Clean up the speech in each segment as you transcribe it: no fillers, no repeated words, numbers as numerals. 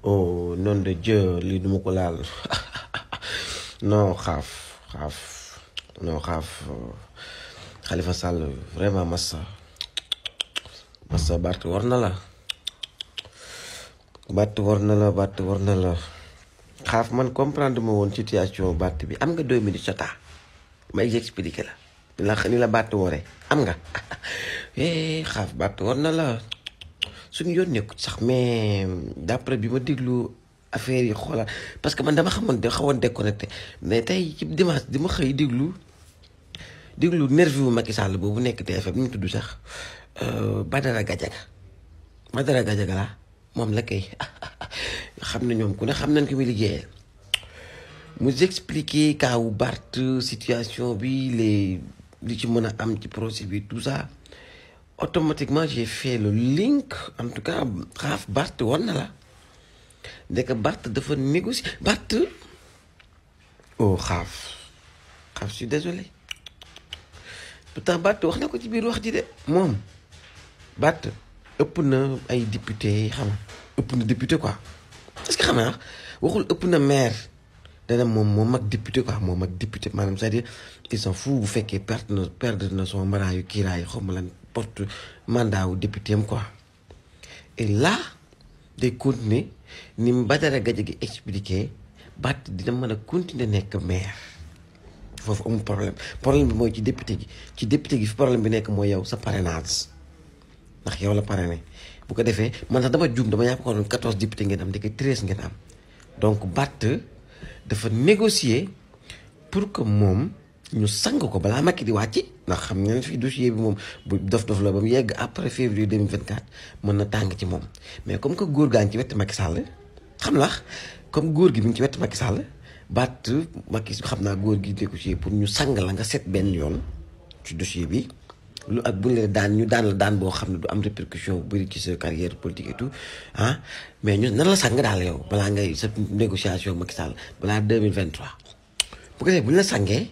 oh nom de Dieu lii duma ko laal non xaaf non xaaf Khalifa Sall vraiment massa Bart war na la xaaf man comprendre ma woon situation Bart bi am nga 2 minutes sa temps ma expliquer la ni la Bart waree am nga xaaf Bart war na la suñu yoon nekku sax mais d'après bi ma déglu affaire yi xoolal parce que man dama xawoon déconnecté mais tey ci dimanche di ma xëy déglu nervi wu Macky Sall boobu nekk TFM ñu tudd sax Badara Gadiaga la moom la kay xam na ñoom ku ne xam nañ ko muy liggéeyal mu expliquer kaawu Bart situation bi li ci mën a am ci procès bi tout ça automatiquement j'ai fait le link en tout cas xaaf Bart war na la ndeke Bart dafa négocier Bart xaaf je suis désolé pourtant Bart wax na ko ci biir wax ji de moom Bart ëpp na ay député xam ëpp na député quoi est-ce que xam nga waxul ëpp na maire dana moom mag député quoi moom mag député maanaam c'est-à-dire ils s'en fout bu fekkee perdre na son maraayu kiiraay xaw ma lan porte mandat wu député am quoi et là day continuer ni Badara Gadiaga expliqué Bart dina mën a continuer nekk maire foofu amul problème bi mooy ci député gi fi problème bi nekk mooy yow sa parrainage ndax yow la parrainé bu ko defee man sax dama juum dama yàpp ko doon 14 député ngeen am ndeke 13 ngeen am donc Bart dafa négocier pour que moom ñu sang ko balaa Macky di wàcc ndax xam ngeen fi dossier bi moom bu dof la ba mu yegg après février 2024 mën na tàng ci moom mais comme que góor gaa ngi ci wetu Macky Sall xam la comme góor gi mi ngi ci wetu Macky Sall Bart Macky xam naa góor gi négocier pour ñu sang la nga set benn yoon ci dossier bi lu ak bu ñu la ñu daan la daan boo xam ne du am répercussion bu bëri ci sa carrière politique et tout mais ñu nan la sang daal yow balaa ngay sa négociation Macky Sall balaa 2023 bu ko defee bu ñu la sangee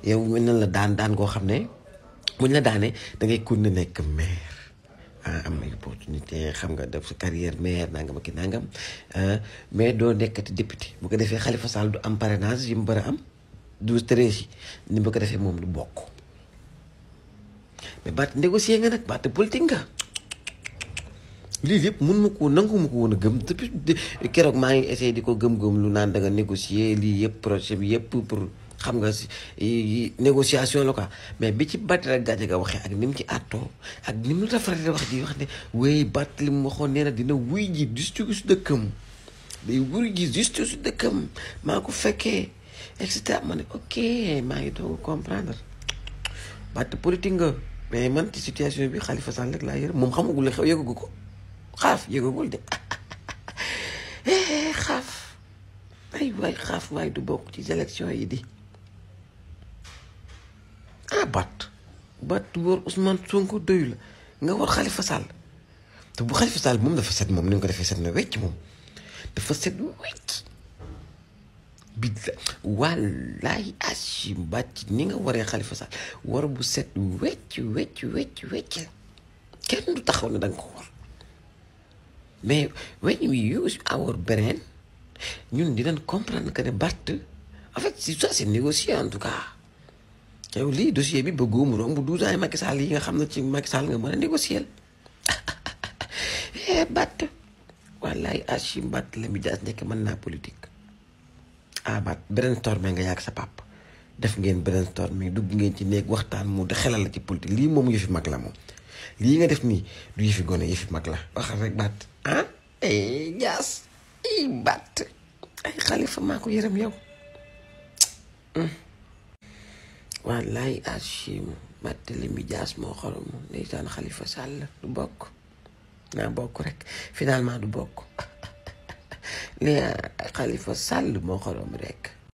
yow mën na la daan koo xam ne buñ la daanee da ngay continuer nekk maire am ay opportunité xam nga def sa carrière maire nangam ak nangam mais doo nekkati député bu ko defee Khalifa Sall du am parrainage yi mu bëri am 12-13 yi ni bu ko defee moom du bokk mais Bart négocier nga nag Bart politique nga lii yëpp nangu ma ko woon a gëm depuis keroog maa ngi essayé di ko gëm-gëm lu naan da nga négocier lii yëpp projet bi yëpp pour xam nga négociation la quoi mais bi ci Badara Gadiaga waxee ak ni mu ci àttoo ak ni mu rafetee wax ne wéy Bart li mu waxoon nee na dina wuy ji justice dëkkam day wuy ji justice dëkkam maa ko fekkee et cetera ma ne ok maa ngi doog comprendre Bart politique nga mais man ci situation bi Khalifa Sall rek laa yërëm moom xamagul la xew yëgagu ko xaaf yëgagul de xaaf waay xaaf waay du bokk ci élection yi di Bart wóor Ousmane Sonko doyu la nga war Khalifa Sall te bu Khalifa Sall moom dafa set moom ni nga ko defee set na wecc moom dafa set wecc bi wallaay Achim bàcc ni nga waree Khalifa Sall war bu set wecc kenn du taxaw ne da nga ko war mais when we use our brain ñun dinañ comprendre que ne Bart en fait ça c'est négocié en tout cas yow lii dossier bi bëggoo mu romb 12 ans yi Macky Sall yi nga xam ne ci Macky Sall nga mën a négocier Bart wallaay Achim Bart la mi jaas nekk mën naa politique Bart brainstorming nga yàgg sa pap def ngeen brainstorming dugg ngeen ci néeg waxtaan mu de xelal la ci politique lii moom yëfi mag la moom lii nga def nii du yëfi gone yëfi mag la waxal rek Bart jaas Bart ay Khalifa maa ko yërëm yow wallaay Achim Barthélémy Dias moo xorom ndeysaan Khalifa Sall du bokk naa bokk rek finalement du bokk li Khalifa Sall moo xorom rek